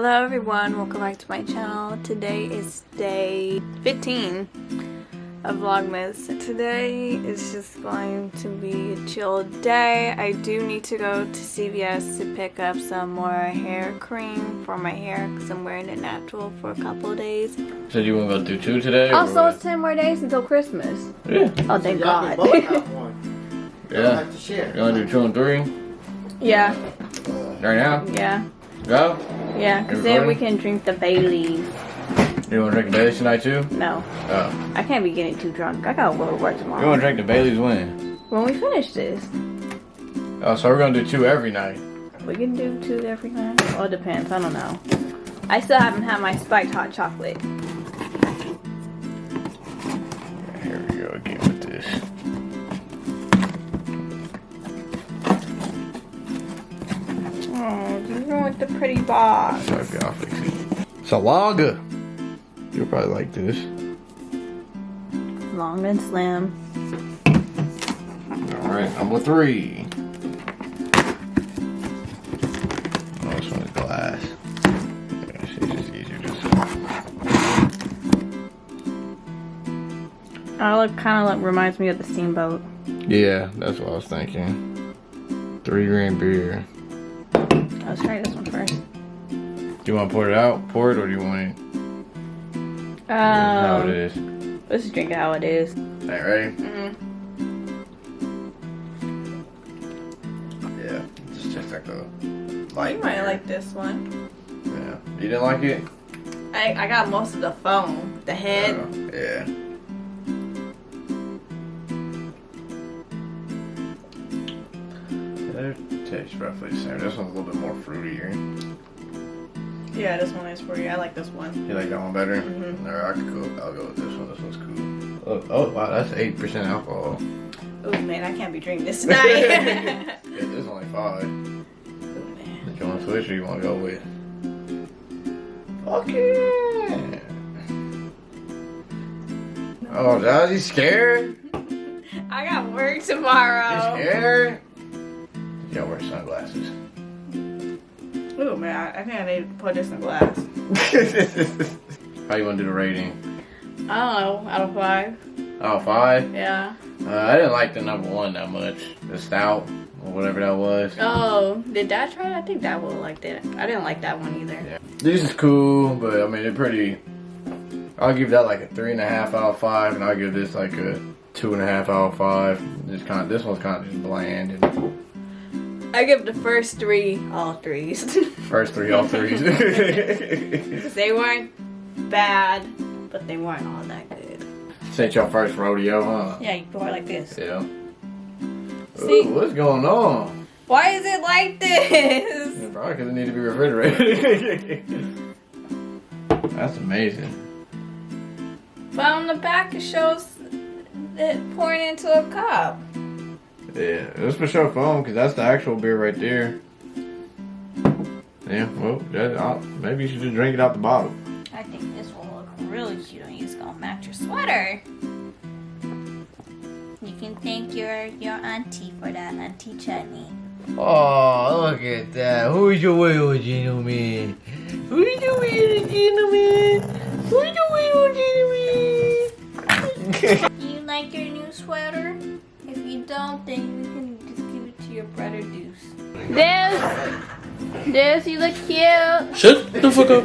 Hello everyone, welcome back to my channel. Today is day 15 of Vlogmas. Today is just going to be a chill day. I do need to go to CVS to pick up some more hair cream for my hair because I'm wearing it natural for a couple of days. So you want to go do 2 today? Also, it's 10 more days until Christmas. Yeah. Oh, thank God. Yeah. You want to do 2 and 3? Yeah. Right now? Yeah. Go? Yeah, because then we can drink the Baileys. You want to drink the Baileys tonight too? No. Oh. I can't be getting too drunk. I gotta go to work tomorrow. You want to drink the Baileys when? When we finish this. Oh, so we're going to do 2 every night. We can do 2 every night. Well, it depends. I don't know. I still haven't had my spiked hot chocolate. Here we go again with this. Oh, you ruined the pretty box. Okay, I'll fix it. Salaga. You'll probably like this. Long and slim. Alright, number 3. Oh, this one is glass. Yeah, it's just easier just. Kind of reminds me of the Steamboat. Yeah, that's what I was thinking. 3 grand beer. Let's try this one first. Do you want to pour it out? Pour it, or do you want it? How it is. Let's just drink it how it is. Alright, ready? Yeah, just like a light. You might like this one. Yeah. You didn't like it? I got most of the foam. The head. Yeah. It tastes roughly the same. This one's a little bit more fruitier. Yeah, this one is for you. I like this one. You like that one better? Mm-hmm. Alright, I'll go with this one. This one's cool. Oh wow, that's 8% alcohol. Oh man, I can't be drinking this tonight. This is only 5. Oh man. Do you want to switch or you want to go with? Okay. Oh, Jazzy, you scared? I got work tomorrow. You scared? You gotta wear sunglasses. Oh man, I think I need to put this in glass. How you want to do the rating? I don't know, out of 5. Oh, 5? Yeah. I didn't like the number 1 that much. The stout, or whatever that was. Oh, did Dad try it? I think Dad would have liked it. I didn't like that one either. Yeah. This is cool, but I mean, they're pretty. I'll give that like a 3.5 out of 5, and I'll give this like a 2.5 out of 5. This one's kind of just bland. And I give the first 3 all 3s. first 3 all 3s. Because they weren't bad, but they weren't all that good. This ain't your first rodeo, huh? Yeah, you pour it like this. Yeah. See? Ooh, what's going on? Why is it like this? Yeah, probably because it need to be refrigerated. That's amazing. But on the back it shows it pouring into a cup. Yeah, it was for sure foam because that's the actual beer right there. Yeah, well, maybe you should just drink it out the bottle. I think this will look really cute and it's gonna match your sweater. You can thank your auntie for that, Auntie Chutney. Oh, look at that. Who's your real gentleman? Who's your real gentleman? Who's your real gentleman? You like your new sweater? If you don't, then you can just give it to your brother Deuce. Deuce, you look cute. Shut the fuck up.